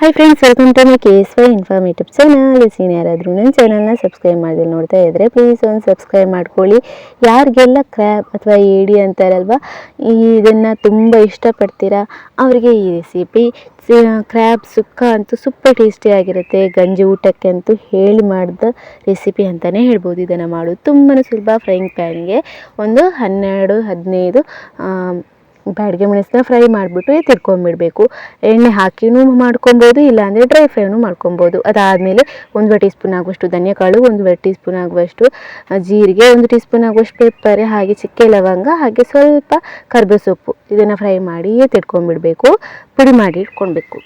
Hi friends, welcome to my KSY informative channel. ಯಾರಾದರೂ ನನ್ನ ಚಾನಲ್ನ ಸಬ್ಸ್ಕ್ರೈಬ್ ಮಾಡಿದ್ರೆ ನೋಡ್ತಾ ಇದ್ದರೆ ಪ್ಲೀಸ್ ಒಂದು ಸಬ್ಸ್ಕ್ರೈಬ್ ಮಾಡ್ಕೊಳ್ಳಿ. ಯಾರಿಗೆಲ್ಲ ಕ್ರ್ಯಾಬ್ ಅಥವಾ ಏಡಿ ಅಂತಾರಲ್ವ, ಇದನ್ನು ತುಂಬ ಇಷ್ಟಪಡ್ತೀರಾ ಅವರಿಗೆ ಈ ರೆಸಿಪಿ ಕ್ರ್ಯಾಬ್ ಸುಕ್ಕ ಅಂತೂ ಸೂಪರ್ ಟೇಸ್ಟಿಯಾಗಿರುತ್ತೆ. ಗಂಜಿ ಊಟಕ್ಕೆ ಅಂತೂ ಹೇಳಿ ಮಾಡಿದ ರೆಸಿಪಿ ಅಂತಲೇ ಹೇಳ್ಬೋದು. ಇದನ್ನು ಮಾಡೋದು ತುಂಬಾ ಸುಲಭ. ಫ್ರೈಯಿಂಗ್ ಪ್ಯಾನ್ಗೆ ಒಂದು 12-15 ಬ್ಯಾಡಗೆ ಮೆಣಸನ್ನ ಫ್ರೈ ಮಾಡಿಬಿಟ್ಟು ಎತ್ತಿಟ್ಕೊಂಡ್ಬಿಡಬೇಕು. ಎಣ್ಣೆ ಹಾಕಿನೂ ಮಾಡ್ಕೊಬೋದು, ಇಲ್ಲಾಂದರೆ ಡ್ರೈ ಫ್ರೈನೂ ಮಾಡ್ಕೊಬೋದು. ಅದಾದಮೇಲೆ 1 ಟೀ ಸ್ಪೂನ್ ಆಗುವಷ್ಟು ಧನಿಯಾಕಾಳು, 1 ಟೀ ಸ್ಪೂನ್ ಆಗುವಷ್ಟು ಜೀರಿಗೆ, 1 ಟೀ ಸ್ಪೂನ್ ಆಗುವಷ್ಟು ಪೆಪ್ಪರ್, ಹಾಗೆ ಚಕ್ಕೆ ಲವಂಗ, ಹಾಗೆ ಸ್ವಲ್ಪ ಕರಿಬೇವು ಸೊಪ್ಪು ಇದನ್ನು ಫ್ರೈ ಮಾಡಿ ಎತ್ತಿಟ್ಕೊಂಡ್ಬಿಡಬೇಕು, ಪುಡಿ ಮಾಡಿ ಇಟ್ಕೊಳ್ಬೇಕು.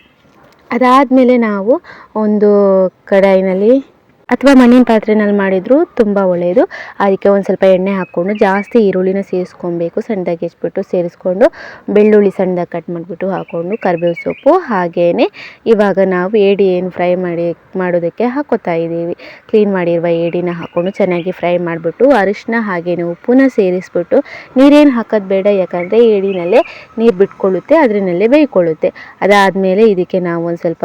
ಅದಾದಮೇಲೆ ನಾವು ಒಂದು ಕಡಾಯಿನಲ್ಲಿ ಅಥವಾ ಮಣ್ಣಿನ ಪಾತ್ರೆನಲ್ಲಿ ಮಾಡಿದರೂ ತುಂಬ ಒಳ್ಳೆಯದು. ಅದಕ್ಕೆ ಒಂದು ಸ್ವಲ್ಪ ಎಣ್ಣೆ ಹಾಕ್ಕೊಂಡು ಜಾಸ್ತಿ ಈರುಳ್ಳಿನ ಸೇರಿಸ್ಕೊಬೇಕು. ಸಣ್ಣದಾಗಿ ಹೆಚ್ಚಿಬಿಟ್ಟು ಸೇರಿಸ್ಕೊಂಡು ಬೆಳ್ಳುಳ್ಳಿ ಸಣ್ಣದಾಗಿ ಕಟ್ ಮಾಡಿಬಿಟ್ಟು ಹಾಕ್ಕೊಂಡು ಕರಿಬೇವು ಸೊಪ್ಪು, ಹಾಗೆಯೇ ಇವಾಗ ನಾವು ಏಡಿ ಏನು ಫ್ರೈ ಮಾಡೋದಕ್ಕೆ ಹಾಕೋತಾ ಇದ್ದೀವಿ. ಕ್ಲೀನ್ ಮಾಡಿರುವ ಏಡಿನ ಹಾಕ್ಕೊಂಡು ಚೆನ್ನಾಗಿ ಫ್ರೈ ಮಾಡಿಬಿಟ್ಟು ಅರಿಶಿನ ಹಾಗೆಯೇ ಉಪ್ಪನ್ನ ಸೇರಿಸ್ಬಿಟ್ಟು, ನೀರೇನು ಹಾಕೋದು ಬೇಡ, ಯಾಕಂದರೆ ಏಡಿನಲ್ಲೇ ನೀರು ಬಿಟ್ಕೊಳ್ಳುತ್ತೆ, ಅದರಲ್ಲೇ ಬೇಯ್ಕೊಳ್ಳುತ್ತೆ. ಅದಾದಮೇಲೆ ಇದಕ್ಕೆ ನಾವು ಒಂದು ಸ್ವಲ್ಪ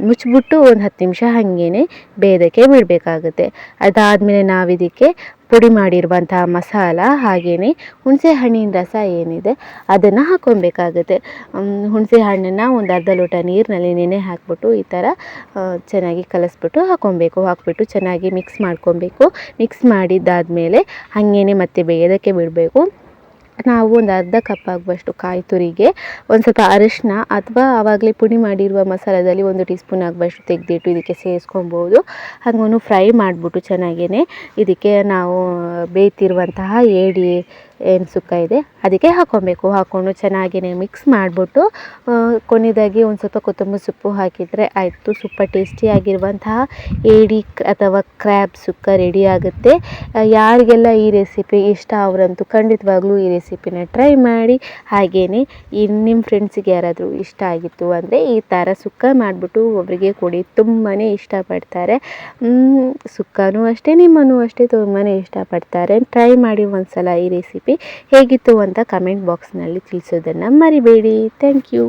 ಮುಚ್ಚಿಬಿಟ್ಟು ಒಂದು 10 ನಿಮಿಷ ಹಾಗೇ ಬೇಯೋದಕ್ಕೆ ಬಿಡಬೇಕಾಗುತ್ತೆ. ಅದಾದಮೇಲೆ ನಾವಿದಕ್ಕೆ ಪುಡಿ ಮಾಡಿರುವಂತಹ ಮಸಾಲ ಹಾಗೆಯೇ ಹುಣಸೆ ಹಣ್ಣಿನ ರಸ ಏನಿದೆ ಅದನ್ನು ಹಾಕ್ಕೊಬೇಕಾಗುತ್ತೆ. ಹುಣಸೆ ಹಣ್ಣನ್ನು ಒಂದು ಅರ್ಧ ಲೋಟ ನೀರಿನಲ್ಲಿ ನೆನೆ ಹಾಕ್ಬಿಟ್ಟು ಈ ಥರ ಚೆನ್ನಾಗಿ ಕಲಿಸ್ಬಿಟ್ಟು ಹಾಕ್ಬಿಟ್ಟು ಚೆನ್ನಾಗಿ ಮಿಕ್ಸ್ ಮಾಡ್ಕೊಬೇಕು. ಮಿಕ್ಸ್ ಮಾಡಿದ್ದಾದಮೇಲೆ ಹಾಗೇ ಮತ್ತೆ ಬೇಯೋದಕ್ಕೆ ಬಿಡಬೇಕು. ನಾವು ಒಂದು ಅರ್ಧ ಕಪ್ ಆಗುವಷ್ಟು ಕಾಯಿ ತುರಿಗೆ ಒಂದು ಸ್ವಲ್ಪ ಅರಿಶಿನ ಅಥವಾ ಆವಾಗಲೇ ಪುಡಿ ಮಾಡಿರುವ ಮಸಾಲದಲ್ಲಿ 1 ಟೀ ಸ್ಪೂನ್ ಆಗುವಷ್ಟು ತೆಗೆದಿಟ್ಟು ಇದಕ್ಕೆ ಸೇರಿಸ್ಕೊಬೋದು. ಹಾಗೂ ಫ್ರೈ ಮಾಡಿಬಿಟ್ಟು ಚೆನ್ನಾಗೇ ಇದಕ್ಕೆ ನಾವು ಬೇಯ್ತಿರುವಂತಹ ಏಡಿ ಏನು ಸುಕ್ಕ ಇದೆ ಅದಕ್ಕೆ ಹಾಕ್ಕೊಂಡು ಚೆನ್ನಾಗೇ ಮಿಕ್ಸ್ ಮಾಡಿಬಿಟ್ಟು ಕೊನೆಯದಾಗಿ ಒಂದು ಸ್ವಲ್ಪ ಕೊತ್ತಂಬರಿ ಸೊಪ್ಪು ಹಾಕಿದರೆ ಆಯಿತು. ಸೂಪರ್ ಟೇಸ್ಟಿಯಾಗಿರುವಂತಹ ಏಡಿ ಅಥವಾ ಕ್ರ್ಯಾಬ್ ಸುಕ್ಕ ರೆಡಿ ಆಗುತ್ತೆ. ಯಾರಿಗೆಲ್ಲ ಈ ರೆಸಿಪಿ ಇಷ್ಟ ಅವರಂತೂ ಖಂಡಿತವಾಗ್ಲೂ ಈ ರೆಸಿಪಿನ ಟ್ರೈ ಮಾಡಿ. ಹಾಗೆಯೇ ನಿಮ್ಮ ಫ್ರೆಂಡ್ಸಿಗೆ ಯಾರಾದರೂ ಇಷ್ಟ ಆಗಿತ್ತು ಅಂದರೆ ಈ ಥರ ಸುಕ್ಕ ಮಾಡಿಬಿಟ್ಟು ಒಬ್ಬರಿಗೆ ಕೊಡಿ, ತುಂಬಾ ಇಷ್ಟಪಡ್ತಾರೆ. ಸುಕ್ಕನೂ ಅಷ್ಟೇ, ನಿಮ್ಮನ್ನು ಅಷ್ಟೇ ತುಂಬಾ ಇಷ್ಟಪಡ್ತಾರೆ. ಟ್ರೈ ಮಾಡಿ ಒಂದ್ಸಲ ಈ ರೆಸಿಪಿ ಹೇಗಿತ್ತು ಅಂತ ಕಮೆಂಟ್ ಬಾಕ್ಸ್ನಲ್ಲಿ ತಿಳಿಸೋದನ್ನು ಮರಿಬೇಡಿ. Thank you.